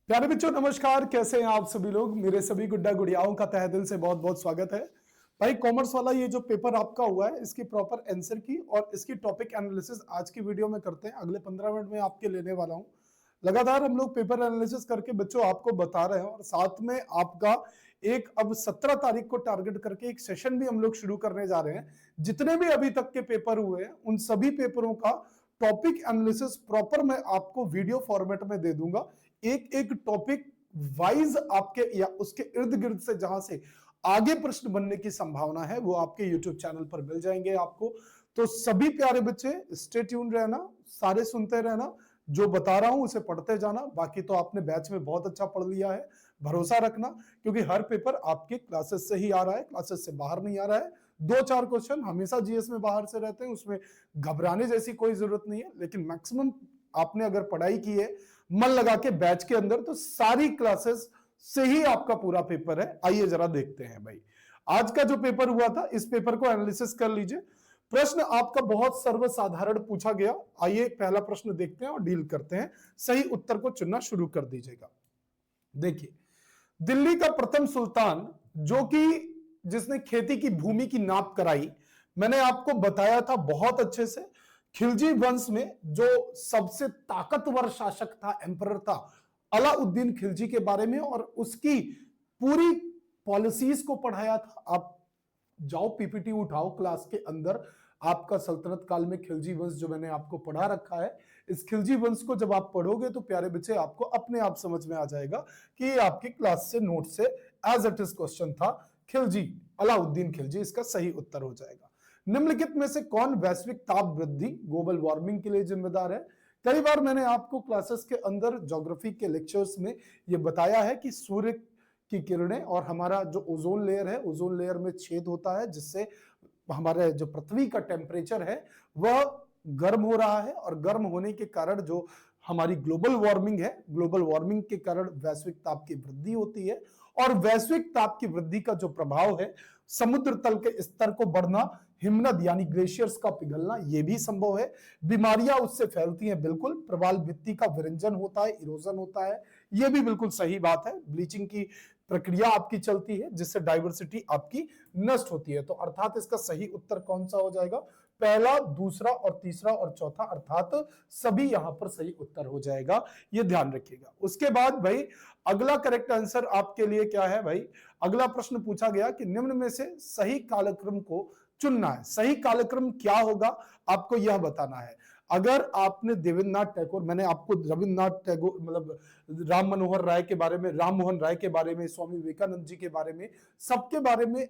प्यारे बच्चों नमस्कार, कैसे हैं आप सभी लोग। मेरे सभी गुड्डा गुड़ियाओं का तहे दिल से बहुत बहुत स्वागत है। भाई कॉमर्स वाला ये जो पेपर आपका हुआ है इसकी प्रॉपर आंसर की और इसकी टॉपिक एनालिसिस आज की वीडियो में करते हैं। अगले 15 मिनट में आपके लेने वाला हूं। लगातार हम लोग पेपर एनालिसिस करके बच्चों आपको बता रहे हैं और साथ में आपका एक अब 17 तारीख को टारगेट करके एक सेशन भी हम लोग शुरू करने जा रहे हैं। जितने भी अभी तक के पेपर हुए हैं उन सभी पेपरों का टॉपिक एनालिसिस प्रॉपर मैं आपको वीडियो फॉर्मेट में दे दूंगा। एक एक टॉपिक वाइज आपके या उसके इर्द गिर्द से जहां से आगे प्रश्न बनने की संभावना है वो आपके YouTube चैनल पर मिल जाएंगे आपको। तो सभी प्यारे बच्चे स्टे ट्यून रहना, सारे सुनते रहना, जो बता रहा हूं उसे पढ़ते जाना। बाकी तो आपने बैच में बहुत अच्छा पढ़ लिया है, भरोसा रखना, क्योंकि हर पेपर आपके क्लासेस से ही आ रहा है, क्लासेस से बाहर नहीं आ रहा है। 2-4 क्वेश्चन हमेशा जीएस में बाहर से रहते हैं, उसमें घबराने जैसी कोई जरूरत नहीं है। लेकिन मैक्सिमम आपने अगर पढ़ाई की है मन लगा के बैच के अंदर तो सारी क्लासेस से ही आपका पूरा पेपर है। आइए जरा देखते हैं भाई आज का जो पेपर हुआ था, इस पेपर को एनालिसिस कर लीजिए। प्रश्न आपका बहुत सर्वसाधारण पूछा गया। आइए पहला प्रश्न देखते हैं और डील करते हैं। सही उत्तर को चुनना शुरू कर दीजिएगा। देखिए, दिल्ली का प्रथम सुल्तान जो कि जिसने खेती की भूमि की नाप कराई, मैंने आपको बताया था बहुत अच्छे से। खिलजी वंश में जो सबसे ताकतवर शासक था, एम्परर था, अलाउद्दीन खिलजी के बारे में और उसकी पूरी पॉलिसीज को पढ़ाया था। आप जाओ पीपीटी उठाओ क्लास के अंदर, आपका सल्तनत काल में खिलजी वंश जो मैंने आपको पढ़ा रखा है, इस खिलजी वंश को जब आप पढ़ोगे तो प्यारे बच्चे आपको अपने आप समझ में आ जाएगा कि ये आपकी क्लास से नोट से एज इट इज क्वेश्चन था। खिलजी, अलाउद्दीन खिलजी इसका सही उत्तर हो जाएगा। निम्नलिखित में से कौन वैश्विक ताप वृद्धि, ग्लोबल वार्मिंग के लिए जिम्मेदार है? कई बार मैंने आपको क्लासेस के अंदर ज्योग्राफी के लेक्चर्स में यह बताया है कि सूर्य की किरणें और हमारा जो ओजोन लेयर है, ओजोन लेयर में छेद होता है जिससे हमारे जो पृथ्वी का टेम्परेचर है वह गर्म हो रहा है और गर्म होने के कारण जो हमारी ग्लोबल वार्मिंग है, ग्लोबल वार्मिंग के कारण वैश्विक ताप की वृद्धि होती है। और वैश्विक ताप की वृद्धि का जो प्रभाव है, समुद्र तल के स्तर को बढ़ना, हिमनद यानी ग्लेशियर्स का पिघलना, यह भी संभव है। बीमारियां उससे फैलती हैं, बिल्कुल। प्रवाल भित्ति का विरंजन होता है, इरोजन होता है, यह भी बिल्कुल सही बात है। ब्लीचिंग की प्रक्रिया आपकी चलती है जिससे डाइवर्सिटी आपकी नष्ट होती है। तो अर्थात इसका सही उत्तर कौन सा हो जाएगा? पहला, दूसरा और तीसरा और चौथा, अर्थात सभी यहां पर सही उत्तर हो जाएगा, ये ध्यान रखिएगा। उसके बाद भाई अगला करेक्ट आंसर आपके लिए क्या है भाई? अगला प्रश्न पूछा गया कि निम्न में से सही कालक्रम को चुनना है। सही कालक्रम क्या होगा आपको यह बताना है। अगर आपने देवेंद्रनाथ टैगोर, मैंने आपको रविन्द्रनाथ टैगोर मतलब राम मनोहर राय के बारे में, राम मोहन राय के बारे में, स्वामी विवेकानंद जी के बारे में, सबके बारे में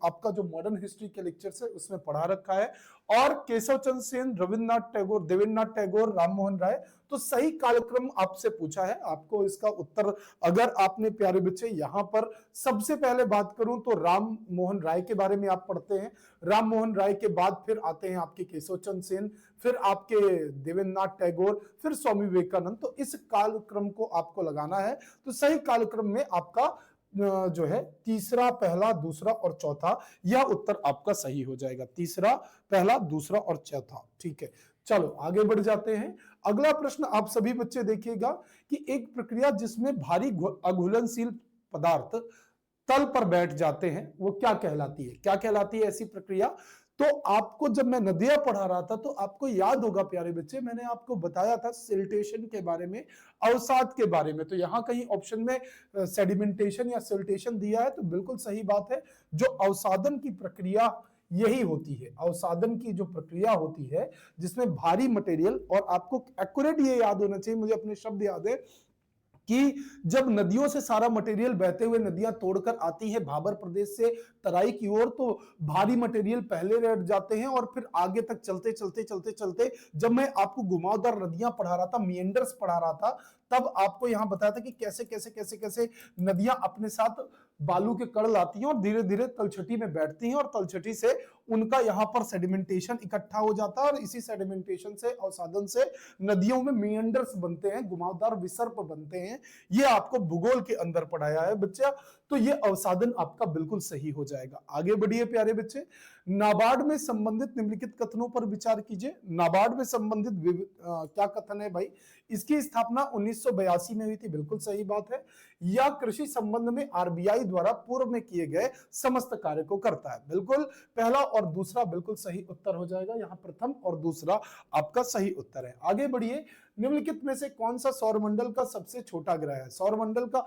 आपका जो मॉडर्न हिस्ट्री के लेक्चर्स है उसमें पढ़ा रखा है। और केशव चंद्र सेन, रविन्द्रनाथ टैगोर, देवेंद्रनाथ टैगोर, राम मोहन राय, तो सही कालक्रम आपसे पूछा है। आपको इसका उत्तर, अगर आपने प्यारे बच्चे यहां पर सबसे पहले बात करूं तो राम मोहन राय के बारे में आप पढ़ते हैं। राम मोहन राय के बाद फिर आते हैं आपके केशव चंद्र सेन, फिर आपके देवेंद्रनाथ टैगोर, फिर स्वामी विवेकानंद। तो इस कालक्रम को आपको लगाना है। तो सही कालक्रम में आपका जो है तीसरा, पहला, दूसरा और चौथा, यह उत्तर आपका सही हो जाएगा। तीसरा, पहला, दूसरा और चौथा। ठीक है, चलो आगे बढ़ जाते हैं। अगला प्रश्न आप सभी बच्चे देखिएगा कि एक प्रक्रिया जिसमें भारी अघुलनशील पदार्थ तल पर बैठ जाते हैं वो क्या कहलाती है? क्या कहलाती है ऐसी प्रक्रिया? तो आपको जब मैं नदियां पढ़ा रहा था तो आपको याद होगा प्यारे बच्चे, मैंने आपको बताया था सिल्टेशन के बारे में, अवसाद के बारे में। तो यहां कहीं ऑप्शन में सेडिमेंटेशन या सिल्टेशन दिया है, तो बिल्कुल सही बात है। जो अवसादन की प्रक्रिया यही होती है, अवसादन की जो प्रक्रिया होती है जिसमें भारी मटेरियल, और आपको एक्यूरेट ये याद होना चाहिए, मुझे अपने शब्द याद है कि जब नदियों से सारा मटेरियल बहते हुए नदियां तोड़कर आती है भाबर प्रदेश से तराई की ओर, तो भारी मटेरियल पहले रह जाते हैं और फिर आगे तक चलते चलते चलते चलते, जब मैं आपको घुमावदार नदियां पढ़ा रहा था, मिएंडर्स पढ़ा रहा था, तब आपको यहां बताया था कि कैसे कैसे कैसे कैसे नदियां अपने साथ बालू के कण लाती हैं और धीरे धीरे तलछटी में बैठती हैं और तलछटी से उनका यहां पर सेडिमेंटेशन इकट्ठा हो जाता है और इसी सेडिमेंटेशन से, अवसादन से नदियों में मिएंडर्स बनते हैं, घुमावदार विसर्प बनते हैं। ये आपको भूगोल के अंदर पढ़ाया है बच्चा। तो ये अवसादन आपका बिल्कुल सही हो जाएगा। आगे बढ़िए प्यारे बच्चे। नाबार्ड में संबंधित निम्नलिखित कथनों पर विचार कीजिए। नाबार्ड में संबंधित क्या कथन है भाई? इसकी स्थापना 1982 में हुई थी, बिल्कुल सही बात है। यह कृषि संबंध में आरबीआई द्वारा पूर्व में किए गए समस्त कार्य को करता है। बिल्कुल पहला और दूसरा बिल्कुल सही उत्तर हो जाएगा, यहां प्रथम और दूसरा आपका सही उत्तर है। आगे बढ़िए, निम्नलिखित में से कौन सा सौरमंडल का सबसे छोटा ग्रह है? सौरमंडल का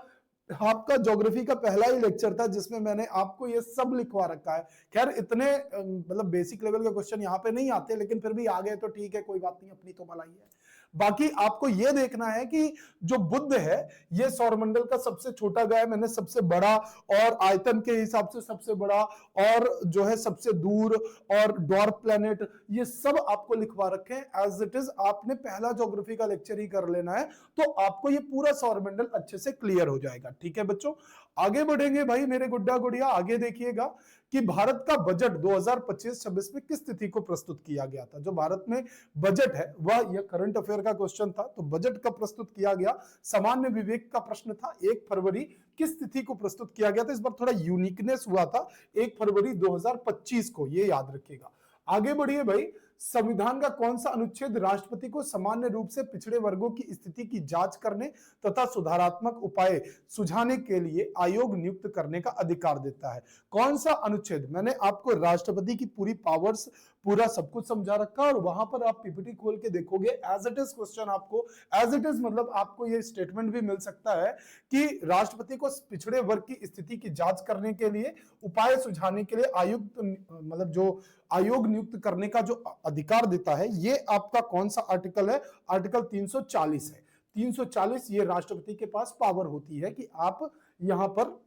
आपका ज्योग्राफी का पहला ही लेक्चर था जिसमें मैंने आपको ये सब लिखवा रखा है। खैर इतने मतलब बेसिक लेवल के क्वेश्चन यहाँ पे नहीं आते, लेकिन फिर भी आ गए तो ठीक है, कोई बात नहीं, अपनी तो भलाई है। बाकी आपको ये देखना है कि जो बुध है ये सौरमंडल का सबसे छोटा ग्रह है, मैंने सबसे बड़ा और आयतन के हिसाब से सबसे बड़ा और जो है सबसे दूर और डॉर्फ प्लैनेट, ये सब आपको लिखवा रखे हैं एज इट इज। आपने पहला ज्योग्राफी का लेक्चर ही कर लेना है तो आपको ये पूरा सौरमंडल अच्छे से क्लियर हो जाएगा। ठीक है बच्चों, आगे बढ़ेंगे भाई मेरे गुड्डा गुड़िया। आगे देखिएगा कि भारत का बजट 2025-26 में किस तिथि को प्रस्तुत किया गया था? जो भारत में बजट है वह, यह करंट अफेयर का क्वेश्चन था, तो बजट का प्रस्तुत किया गया, सामान्य विवेक का प्रश्न था। 1 फरवरी किस तिथि को प्रस्तुत किया गया था? इस बार थोड़ा यूनिकनेस हुआ था, 1 फरवरी 2025 को, ये याद रखिएगा। आगे बढ़िए भाई, संविधान का कौन सा अनुच्छेद राष्ट्रपति को सामान्य रूप से पिछड़े वर्गों की स्थिति की जांच करने तथा सुधारात्मक उपाय सुझाने के लिए आयोग नियुक्त करने का अधिकार देता है? कौन सा अनुच्छेद? मैंने आपको राष्ट्रपति की पूरी पावर्स, पूरा सब कुछ समझा रखा और वहां पर आप पीपीटी खोल के देखोगे एज इट इज क्वेश्चन, आपको एज इट इज मतलब आपको ये स्टेटमेंट भी मिल सकता है कि राष्ट्रपति को पिछड़े वर्ग की स्थिति की जांच करने के लिए, उपाय सुझाने के लिए आयुक्त मतलब जो आयोग नियुक्त करने का जो अधिकार देता है, ये आपका कौन सा आर्टिकल है? आर्टिकल 340 है। 340 ये राष्ट्रपति के पास पावर होती है कि आप यहां पर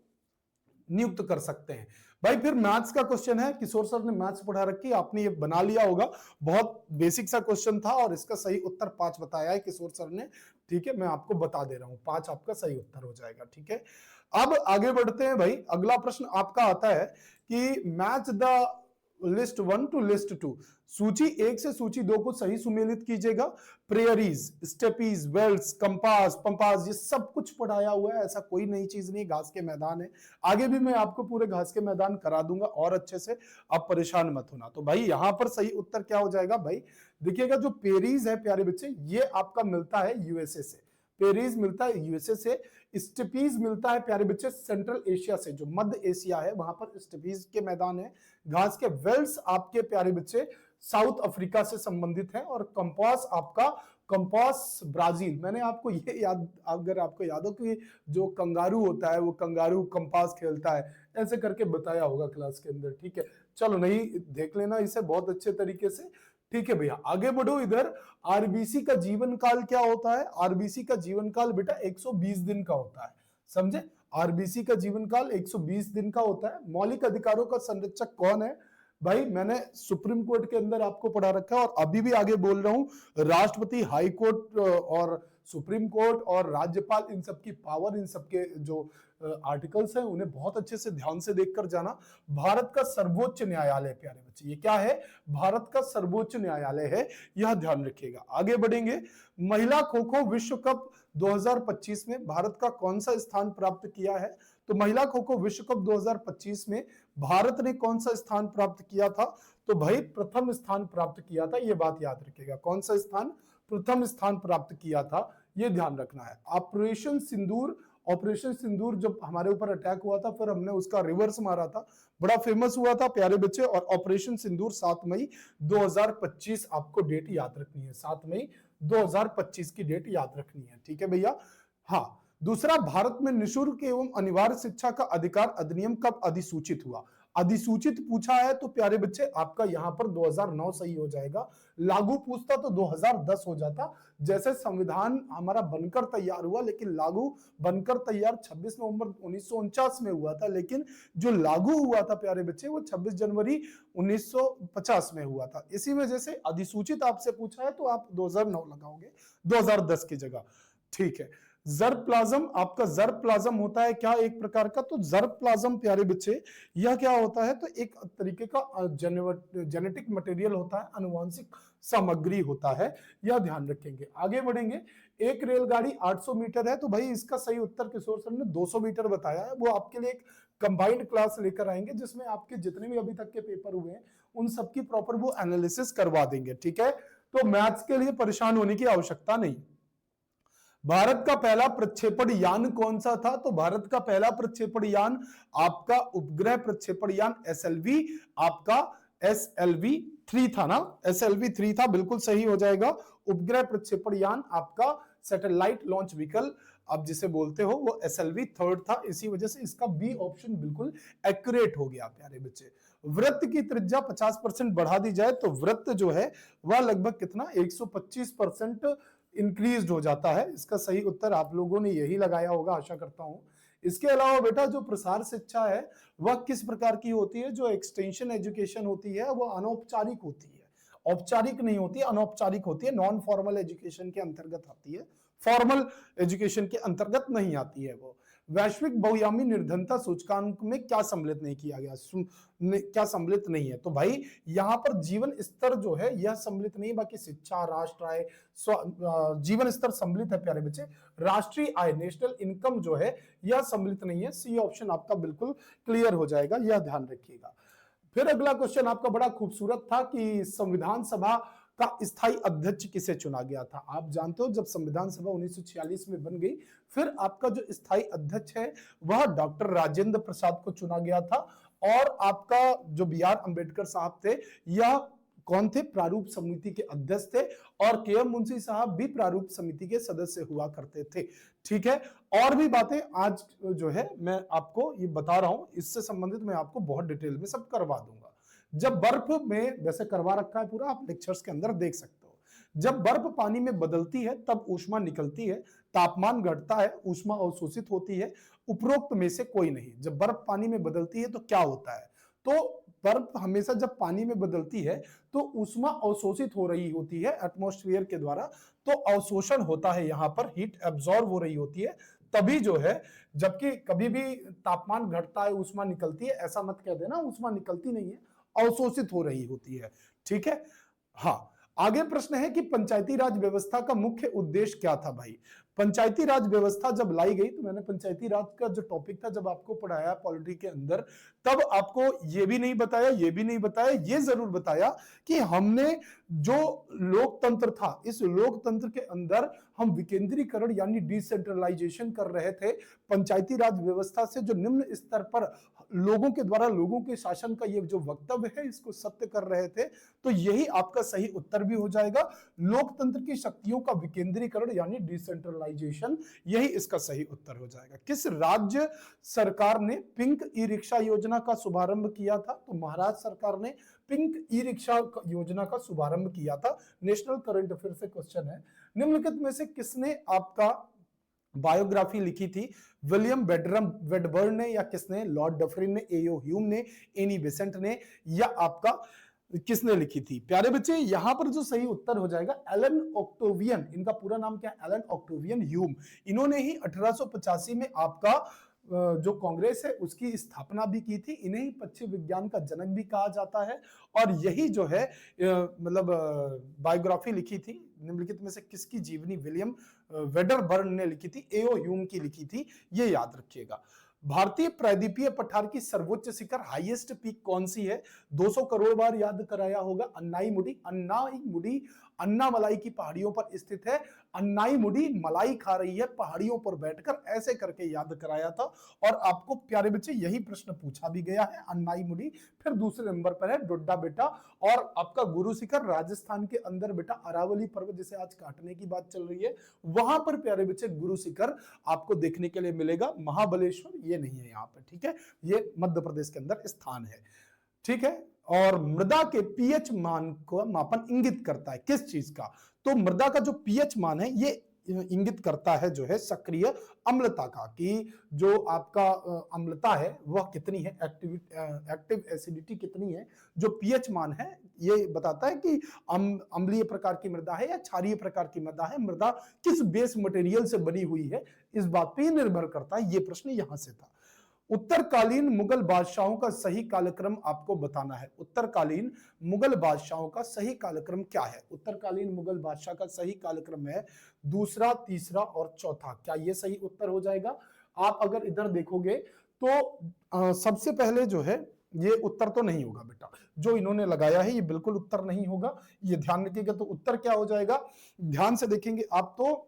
नियुक्त कर सकते हैं। भाई फिर मैथ्स का क्वेश्चन है, किशोर सर ने मैथ्स पढ़ा रखी, आपने ये बना लिया होगा, बहुत बेसिक सा क्वेश्चन था और इसका सही उत्तर 5 बताया है किशोर सर ने। ठीक है, मैं आपको बता दे रहा हूं, 5 आपका सही उत्तर हो जाएगा। ठीक है, अब आगे बढ़ते हैं भाई। अगला प्रश्न आपका आता है कि match the list 1 to list 2, सूची 1 से सूची 2 को सही सुमेलित कीजिएगा। Prairies, steppes, velds, campos, pampas, ये सब कुछ पढ़ाया हुआ है, ऐसा कोई नई चीज नहीं, घास के मैदान है। आगे भी मैं आपको पूरे घास के मैदान करा दूंगा और अच्छे से, आप परेशान मत होना। तो भाई यहां पर सही उत्तर क्या हो जाएगा भाई? देखिएगा, जो पेरिस है प्यारे बच्चे, ये आपका मिलता है यूएसए से, पेरिस मिलता है यूएसए से। स्टेपीज मिलता है प्यारे बच्चे सेंट्रल एशिया से, जो मध्य एशिया है वहां पर स्टेपीज के मैदान है, घास के। वेल्स आपके प्यारे बच्चे साउथ अफ्रीका से संबंधित है, और कंपास आपका, कंपास ब्राजील। मैंने आपको ये याद, अगर आपको याद हो कि जो कंगारू होता है वो कंगारू कंपास खेलता है, ऐसे करके बताया होगा क्लास के अंदर। ठीक है, चलो नहीं देख लेना इसे बहुत अच्छे तरीके से। ठीक है भैया, आगे बढ़ो इधर। आरबीसी का जीवन काल क्या होता है? आरबीसी का जीवन काल बेटा 120 दिन का होता है, समझे? आरबीसी का जीवन काल 120 दिन का होता है। मौलिक अधिकारों का संरक्षक कौन है? भाई मैंने सुप्रीम कोर्ट के अंदर आपको पढ़ा रखा है और अभी भी आगे बोल रहा हूं, राष्ट्रपति, हाई कोर्ट और सुप्रीम कोर्ट और राज्यपाल, इन सबकी पावर, इन सबके जो आर्टिकल्स हैं उन्हें बहुत अच्छे से ध्यान से देखकर जाना। भारत का सर्वोच्च न्यायालय प्यारे बच्चे, ये क्या है? भारत का सर्वोच्च न्यायालय है, यह ध्यान रखिएगा। आगे बढ़ेंगे, महिला खो खो विश्व कप 2025 में भारत का कौन सा स्थान प्राप्त किया है? तो महिला खो खो विश्व कप 2025 में भारत ने कौन सा स्थान प्राप्त किया था? तो भाई प्रथम स्थान प्राप्त किया था, यह बात याद रखिएगा। कौन सा स्थान? प्रथम स्थान प्राप्त किया था, यह ध्यान रखना है। ऑपरेशन सिंदूर, ऑपरेशन सिंदूर जब हमारे ऊपर अटैक हुआ था, फिर हमने उसका रिवर्स मारा था, बड़ा फेमस हुआ था प्यारे बच्चे। और ऑपरेशन सिंदूर 7 मई 2025 आपको डेट याद रखनी है, 7 मई 2025 की डेट याद रखनी है। ठीक है भैया। हाँ, दूसरा, भारत में निःशुल्क एवं अनिवार्य शिक्षा का अधिकार अधिनियम कब अधिसूचित हुआ? अधिसूचित पूछा है तो प्यारे बच्चे आपका यहां पर 2009 सही हो जाएगा। लागू पूछता तो 2010 हो जाता। जैसे संविधान हमारा बनकर तैयार हुआ, लेकिन लागू बनकर तैयार 26 नवंबर 1949 में हुआ था, लेकिन जो लागू हुआ था प्यारे बच्चे वो 26 जनवरी 1950 में हुआ था। इसी वजह से अधिसूचित आपसे पूछा है तो आप 2009 लगाओगे 2010 की जगह। ठीक है, जर्मप्लाज्म, आपका जर्मप्लाज्म होता है क्या एक प्रकार का? तो जर्मप्लाज्म प्यारे बच्चे यह क्या होता है? तो एक तरीके का जेनेटिक मटेरियल होता है, अनुवांशिक सामग्री होता है, यह ध्यान रखेंगे। आगे बढ़ेंगे, एक रेलगाड़ी 800 मीटर है, तो भाई इसका सही उत्तर किशोर सर ने 200 मीटर बताया है। वो आपके लिए एक कंबाइंड क्लास लेकर आएंगे जिसमें आपके जितने भी अभी तक के पेपर हुए हैं उन सबकी प्रॉपर वो एनालिसिस करवा देंगे। ठीक है, तो मैथ्स के लिए परेशान होने की आवश्यकता नहीं। भारत का पहला प्रक्षेपण यान कौन सा था? तो भारत का पहला प्रक्षेपण यान आपका उपग्रह प्रक्षेपण यान एसएलवी, आपका एसएलवी 3 था ना, एसएलवी 3 था, बिल्कुल सही हो जाएगा। उपग्रह प्रक्षेपण यान आपका सैटेलाइट लॉन्च व्हीकल आप जिसे बोलते हो वो एसएलवी 3 था, इसी वजह से इसका बी ऑप्शन बिल्कुल एक्यूरेट हो गया प्यारे बच्चे। वृत्त की त्रिज्या 50% बढ़ा दी जाए तो वृत्त जो है वह लगभग कितना 125% इंक्रीज हो जाता है। इसका सही उत्तर आप लोगों ने यही लगाया होगा, आशा करता हूं। इसके अलावा बेटा जो प्रसार शिक्षा है वह किस प्रकार की होती है? जो एक्सटेंशन एजुकेशन होती है वह अनौपचारिक होती है, औपचारिक नहीं होती, अनौपचारिक होती है, नॉन फॉर्मल एजुकेशन के अंतर्गत आती है, फॉर्मल एजुकेशन के अंतर्गत नहीं आती है वो। वैश्विक बहुआयामी निर्धनता सूचकांक में क्या सम्मिलित नहीं किया गया? क्या सम्मिलित नहीं है? तो भाई यहां पर जीवन स्तर जो है यह सम्मिलित नहीं, बाकी शिक्षा, राष्ट्र आय, जीवन स्तर सम्मिलित है प्यारे बच्चे। राष्ट्रीय आय, नेशनल इनकम जो है यह सम्मिलित नहीं है। सी ऑप्शन आपका बिल्कुल क्लियर हो जाएगा, यह ध्यान रखिएगा। फिर अगला क्वेश्चन आपका बड़ा खूबसूरत था कि संविधान सभा का स्थायी अध्यक्ष किसे चुना गया था? आप जानते हो जब संविधान सभा 1946 में बन गई, फिर आपका जो स्थायी अध्यक्ष है वह डॉक्टर राजेंद्र प्रसाद को चुना गया था। और आपका जो बी आर अंबेडकर साहब थे यह कौन थे? प्रारूप समिति के अध्यक्ष थे। और के एम मुंशी साहब भी प्रारूप समिति के सदस्य हुआ करते थे। ठीक है, और भी बातें आज जो है मैं आपको ये बता रहा हूं, इससे संबंधित मैं आपको बहुत डिटेल में सब करवा दूंगा। जब बर्फ में, वैसे करवा रखा है पूरा, आप लेक्चर्स के अंदर देख सकते हो। जब बर्फ पानी में बदलती है तब ऊष्मा निकलती है, तापमान घटता है, ऊष्मा अवशोषित होती है, उपरोक्त में से कोई नहीं। जब बर्फ पानी में बदलती है तो क्या होता है? तो बर्फ हमेशा जब पानी में बदलती है तो ऊष्मा अवशोषित हो रही होती है एटमॉस्फेयर के द्वारा, तो अवशोषण होता है, यहां पर हीट एब्जॉर्ब हो रही होती है, तभी जो है। जबकि कभी भी तापमान घटता है ऊष्मा निकलती है, ऐसा मत कह देना, ऊष्मा निकलती नहीं है, अवशोषित हो रही होती है। ठीक है, हाँ। आगे प्रश्न है कि पंचायती राज व्यवस्था का मुख्य उद्देश्य क्या था? भाई पंचायती राज व्यवस्था जब लाई गई, तो मैंने पंचायती राज का जो टॉपिक था जब आपको पढ़ाया पॉलिटी के अंदर, तब आपको ये भी नहीं बताया, ये जरूर बताया कि हमने जो लोकतंत्र था, इस लोकतंत्र के अंदर हम विकेंद्रीकरण यानी डिसेंट्रलाइजेशन कर रहे थे। पंचायती राज व्यवस्था से जो निम्न स्तर पर लोगों के द्वारा लोगों के शासन का ये जो वक्तव्य है इसको सत्य कर रहे थे। तो यही आपका सही उत्तर भी हो जाएगा। लोकतंत्र की शक्तियों का विकेंद्रीकरण यानी डिसेंट्रलाइजेशन, यही इसका सही उत्तर हो जाएगा। किस राज्य सरकार ने पिंक ई रिक्शा योजना का शुभारंभ किया था? तो महाराष्ट्र सरकार ने पिंक ई रिक्शा योजना का शुभारंभ किया था। नेशनल करंट अफेयर से क्वेश्चन है। निम्नलिखित में से किसने आपका बायोग्राफी लिखी थी? विलियम वेडबर्न ने, या किसने? लॉर्ड डफरिन ने, एओ ह्यूम ने, एनी बेसेंट ने, या आपका किसने लिखी थी? प्यारे बच्चे यहां पर जो सही उत्तर हो जाएगा एलन ऑक्टेवियन, इनका पूरा नाम क्या है? Allan Octavian Hume. इन्होंने ही 1885 में आपका जो कांग्रेस है उसकी स्थापना भी की थी। इन्हें ही पक्षी विज्ञान का जनक भी कहा जाता है। और यही जो है मतलब बायोग्राफी लिखी थी निम्नलिखित में से किसकी? जीवनी विलियम वेडरबर्न ने लिखी थी, एओ ह्यूम की लिखी थी, ये याद रखिएगा। भारतीय प्रायद्वीपीय पठार की सर्वोच्च शिखर, हाईएस्ट पीक कौन सी है? 200 करोड़ बार याद कराया होगा। अन्नाईमुडी अन्नामलाई की पहाड़ियों पर स्थित है। अन्नाईमुडी मलाई खा रही है पहाड़ियों पर बैठकर, ऐसे करके याद कराया था। और आपको प्यारे बच्चे यही प्रश्न पूछा भी गया है। अन्नाईमुडी, फिर दूसरे नंबर पर है डोडा बेटा। और आपका गुरु शिखर राजस्थान के अंदर बेटा, अरावली पर्वत जिसे आज काटने की बात चल रही है, वहां पर प्यारे बच्चे गुरु शिखर आपको देखने के लिए मिलेगा। महाबलेश्वर ये नहीं है यहाँ पर, ठीक है, ये मध्य प्रदेश के अंदर स्थान है। ठीक है, और मृदा के पीएच मान को मापन इंगित करता है किस चीज का? तो मृदा का जो पीएच मान है ये इंगित करता है जो है सक्रिय अम्लता का, कि जो आपका अम्लता है वह कितनी है, एक्टिव एसिडिटी कितनी है। जो पीएच मान है ये बताता है कि अम्लीय प्रकार की मृदा है या क्षारीय प्रकार की मृदा है, मृदा किस बेस मटेरियल से बनी हुई है, इस बात पे निर्भर करता है। ये प्रश्न यहां से था। उत्तरकालीन मुगल बादशाहों का सही कालक्रम आपको बताना है। उत्तरकालीन मुगल बादशाहों का सही कालक्रम क्या है? उत्तरकालीन मुगल बादशाह का सही कालक्रम है दूसरा, तीसरा और चौथा। क्या ये सही उत्तर हो जाएगा? आप अगर इधर देखोगे तो सबसे पहले जो है ये उत्तर तो नहीं होगा बेटा, जो इन्होंने लगाया है ये बिल्कुल उत्तर नहीं होगा, ये ध्यान रखिएगा। तो उत्तर क्या हो जाएगा? ध्यान से देखेंगे आप तो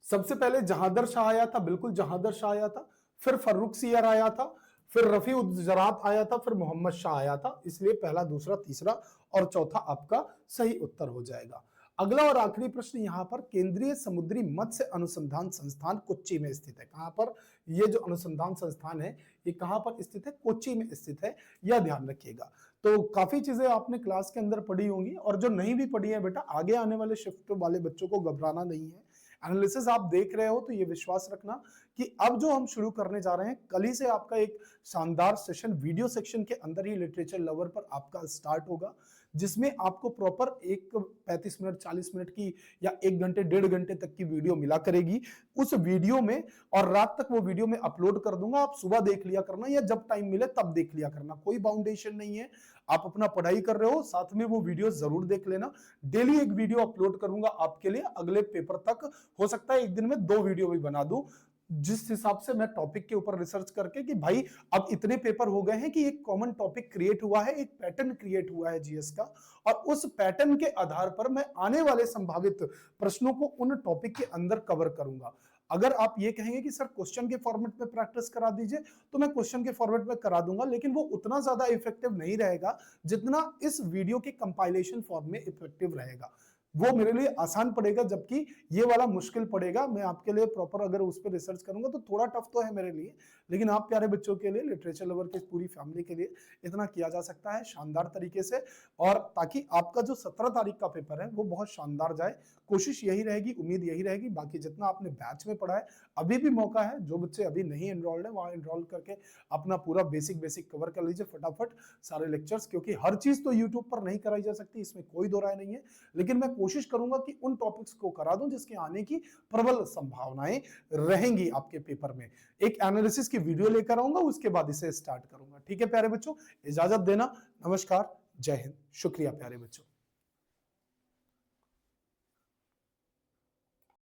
सबसे पहले जहादर शाह आया था, बिल्कुल जहादर शाह आया था, फिर फर्रुख सियर आया था, फिर रफी उद्दजरात आया था, फिर मोहम्मद शाह आया था। इसलिए पहला, दूसरा, तीसरा और चौथा आपका सही उत्तर हो जाएगा। अगला और आखिरी प्रश्न यहां पर, केंद्रीय समुद्री मत्स्य अनुसंधान संस्थान कोच्चि में स्थित है। कहां पर ये जो अनुसंधान संस्थान है ये कहां पर स्थित है? कोच्चि में स्थित है, यह ध्यान रखिएगा। तो काफी चीजें आपने क्लास के अंदर पढ़ी होंगी, और जो नहीं भी पढ़ी है बेटा, आगे आने वाले शिफ्ट वाले बच्चों को घबराना नहीं है। एनालिसिस आप देख रहे हो तो ये विश्वास रखना कि अब जो हम शुरू करने जा रहे हैं, कल ही से आपका एक शानदार सेशन वीडियो सेक्शन के अंदर ही लिटरेचर लवर पर आपका स्टार्ट होगा, जिसमें आपको प्रॉपर एक 35 मिनट 40 मिनट की या 1 घंटे 1.5 घंटे तक की वीडियो मिला करेगी। उस वीडियो में, और रात तक वो वीडियो में अपलोड कर दूंगा, आप सुबह देख लिया करना या जब टाइम मिले तब देख लिया करना, कोई बाउंडेशन नहीं है। आप अपना पढ़ाई कर रहे हो, साथ में वो वीडियो जरूर देख लेना। डेली एक वीडियो अपलोड करूंगा आपके लिए, अगले पेपर तक हो सकता है एक दिन में 2 वीडियो भी बना दूं, जिस हिसाब से मैं टॉपिक के ऊपर रिसर्च करके कि भाई अब इतने पेपर हो गए हैं कि एक कॉमन टॉपिक क्रिएट हुआ है, एक पैटर्न क्रिएट हुआ है जीएस का, और उस पैटर्न के आधार पर मैं आने वाले संभावित प्रश्नों को उन टॉपिक के अंदर कवर करूंगा। अगर आप ये कहेंगे कि सर क्वेश्चन के फॉर्मेट में प्रैक्टिस करा दीजिए, तो मैं क्वेश्चन के फॉर्मेट में करा दूंगा, लेकिन वो उतना ज्यादा इफेक्टिव नहीं रहेगा जितना इस वीडियो के कंपाइलेशन फॉर्म में इफेक्टिव रहेगा। वो मेरे लिए आसान पड़ेगा, जबकि ये वाला मुश्किल पड़ेगा। मैं आपके लिए प्रॉपर अगर उस पर रिसर्च करूंगा तो थोड़ा टफ तो है मेरे लिए, लेकिन आप प्यारे बच्चों के लिए, लिटरेचर लवर के पूरी फैमिली के लिए इतना किया जा सकता है शानदार तरीके से, और ताकि आपका जो 17 तारीख का पेपर है वो बहुत शानदार जाए। कोशिश यही रहेगी, उम्मीद यही रहेगी। बाकी जितना आपने बैच में पढ़ा है, अभी भी मौका है, जो बच्चे अभी नहीं एनरोल्ड है वहां एनरोल करके अपना पूरा बेसिक बेसिक कवर कर लीजिए फटाफट सारे लेक्चर्स, क्योंकि हर चीज तो यूट्यूब पर नहीं कराई जा सकती, इसमें कोई दो राय नहीं है, लेकिन मैं कोशिश करूंगा कि उन टॉपिक्स को करा दूं जिसके आने की प्रबल संभावनाएं रहेंगी आपके पेपर में। एक एनालिसिस की वीडियो लेकर आऊंगा, उसके बाद इसे स्टार्ट करूंगा। ठीक है प्यारे बच्चों, इजाजत देना, नमस्कार, जय हिंद, शुक्रिया प्यारे बच्चों।